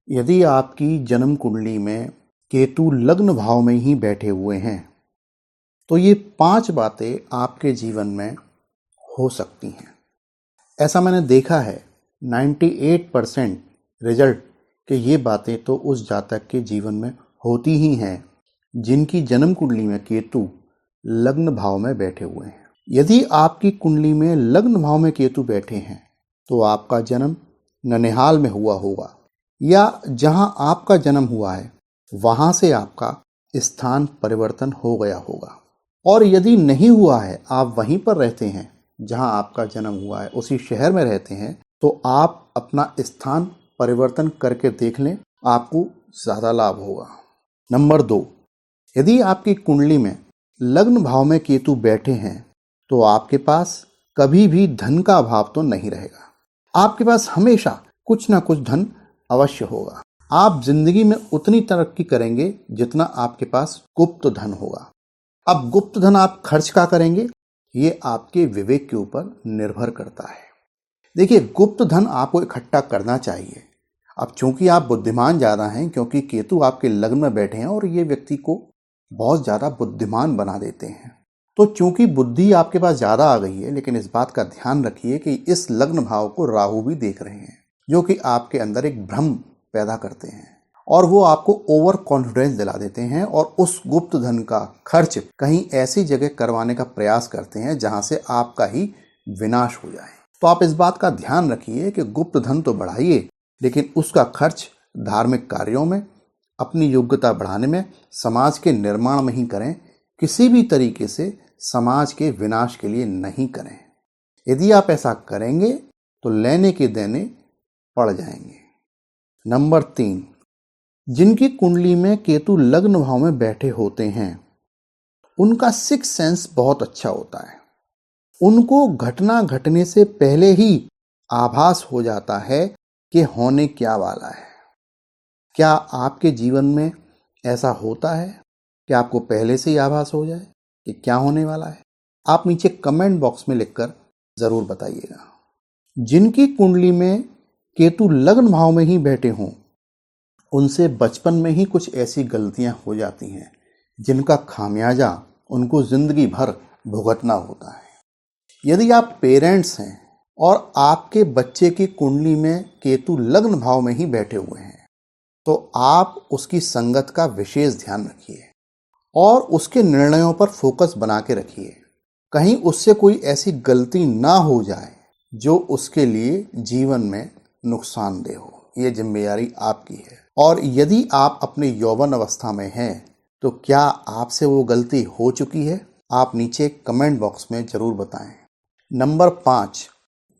यदि आपकी जन्म कुंडली में केतु लग्न भाव में ही बैठे हुए हैं तो ये 5 बातें आपके जीवन में हो सकती हैं। ऐसा मैंने देखा है 98% रिजल्ट कि ये बातें तो उस जातक के जीवन में होती ही हैं जिनकी जन्म कुंडली में केतु लग्न भाव में बैठे हुए हैं। यदि आपकी कुंडली में लग्न भाव में केतु बैठे हैं तो आपका जन्म ननिहाल में हुआ होगा या जहां आपका जन्म हुआ है वहां से आपका स्थान परिवर्तन हो गया होगा। और यदि नहीं हुआ है, आप वहीं पर रहते हैं जहां आपका जन्म हुआ है, उसी शहर में रहते हैं, तो आप अपना स्थान परिवर्तन करके देख लें, आपको ज़्यादा लाभ होगा। नंबर 2, यदि आपकी कुंडली में लग्न भाव में केतु बैठे हैं तो आपके पास कभी भी धन का अभाव तो नहीं रहेगा। आपके पास हमेशा कुछ ना कुछ धन अवश्य होगा। आप जिंदगी में उतनी तरक्की करेंगे जितना आपके पास गुप्त धन होगा। अब गुप्त धन आप खर्च क्या करेंगे, ये आपके विवेक के ऊपर निर्भर करता है। देखिए, गुप्त धन आपको इकट्ठा करना चाहिए। अब चूंकि आप बुद्धिमान ज़्यादा हैं, क्योंकि केतु आपके लग्न में बैठे हैं और ये व्यक्ति को बहुत ज़्यादा बुद्धिमान बना देते हैं, तो चूंकि बुद्धि आपके पास ज़्यादा आ गई है, लेकिन इस बात का ध्यान रखिए कि इस लग्न भाव को राहु भी देख रहे हैं, जो कि आपके अंदर एक भ्रम पैदा करते हैं और वो आपको ओवर कॉन्फिडेंस दिला देते हैं और उस गुप्त धन का खर्च कहीं ऐसी जगह करवाने का प्रयास करते हैं जहां से आपका ही विनाश हो जाए। तो आप इस बात का ध्यान रखिए कि गुप्त धन तो बढ़ाइए, लेकिन उसका खर्च धार्मिक कार्यों में, अपनी योग्यता बढ़ाने में, समाज के निर्माण में ही करें। किसी भी तरीके से समाज के विनाश के लिए नहीं करें। यदि आप ऐसा करेंगे तो लेने के देने पड़ जाएंगे। नंबर 3, जिनकी कुंडली में केतु लग्न भाव में बैठे होते हैं उनका सिक्स सेंस बहुत अच्छा होता है। उनको घटना घटने से पहले ही आभास हो जाता है कि होने क्या वाला है। क्या आपके जीवन में ऐसा होता है कि आपको पहले से ही आभास हो जाए कि क्या होने वाला है? आप नीचे कमेंट बॉक्स में लिखकर जरूर बताइएगा। जिनकी कुंडली में केतु लग्न भाव में ही बैठे हों उनसे बचपन में ही कुछ ऐसी गलतियां हो जाती हैं जिनका खामियाजा उनको जिंदगी भर भुगतना होता है। यदि आप पेरेंट्स हैं और आपके बच्चे की कुंडली में केतु लग्न भाव में ही बैठे हुए हैं तो आप उसकी संगत का विशेष ध्यान रखिए और उसके निर्णयों पर फोकस बना के रखिए। कहीं उससे कोई ऐसी गलती ना हो जाए जो उसके लिए जीवन में नुकसानदेह हो। ये जिम्मेदारी आपकी है। और यदि आप अपने यौवन अवस्था में हैं तो क्या आपसे वो गलती हो चुकी है? आप नीचे कमेंट बॉक्स में जरूर बताएं। नंबर 5,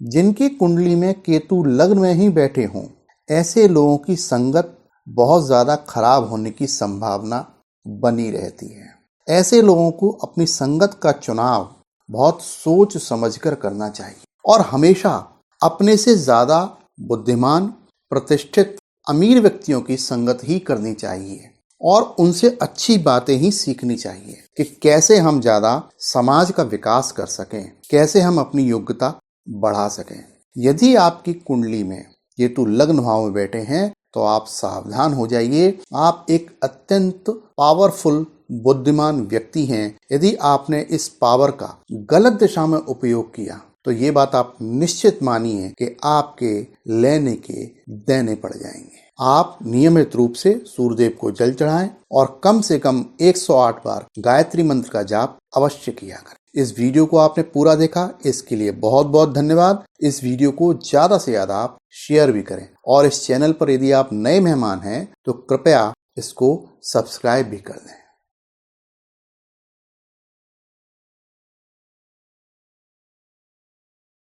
जिनकी कुंडली में केतु लग्न में ही बैठे हों ऐसे लोगों की संगत बहुत ज़्यादा खराब होने की संभावना बनी रहती है। ऐसे लोगों को अपनी संगत का चुनाव बहुत सोच समझकर करना चाहिए और हमेशा अपने से ज़्यादा बुद्धिमान, प्रतिष्ठित, अमीर व्यक्तियों की संगत ही करनी चाहिए और उनसे अच्छी बातें ही सीखनी चाहिए कि कैसे हम ज़्यादा समाज का विकास कर सकें, कैसे हम अपनी योग्यता बढ़ा सकें। यदि आपकी कुंडली में केतु लग्न भाव में बैठे हैं तो आप सावधान हो जाइए। आप एक अत्यंत पावरफुल बुद्धिमान व्यक्ति हैं। यदि आपने इस पावर का गलत दिशा में उपयोग किया तो ये बात आप निश्चित मानिए कि आपके लेने के देने पड़ जाएंगे। आप नियमित रूप से सूर्यदेव को जल चढ़ाएं और कम से कम 108 बार गायत्री मंत्र का जाप अवश्य किया करें। इस वीडियो को आपने पूरा देखा, इसके लिए बहुत बहुत धन्यवाद। इस वीडियो को ज़्यादा से ज़्यादा आप शेयर भी करें और इस चैनल पर यदि आप नए मेहमान हैं तो कृपया इसको सब्सक्राइब भी कर दें।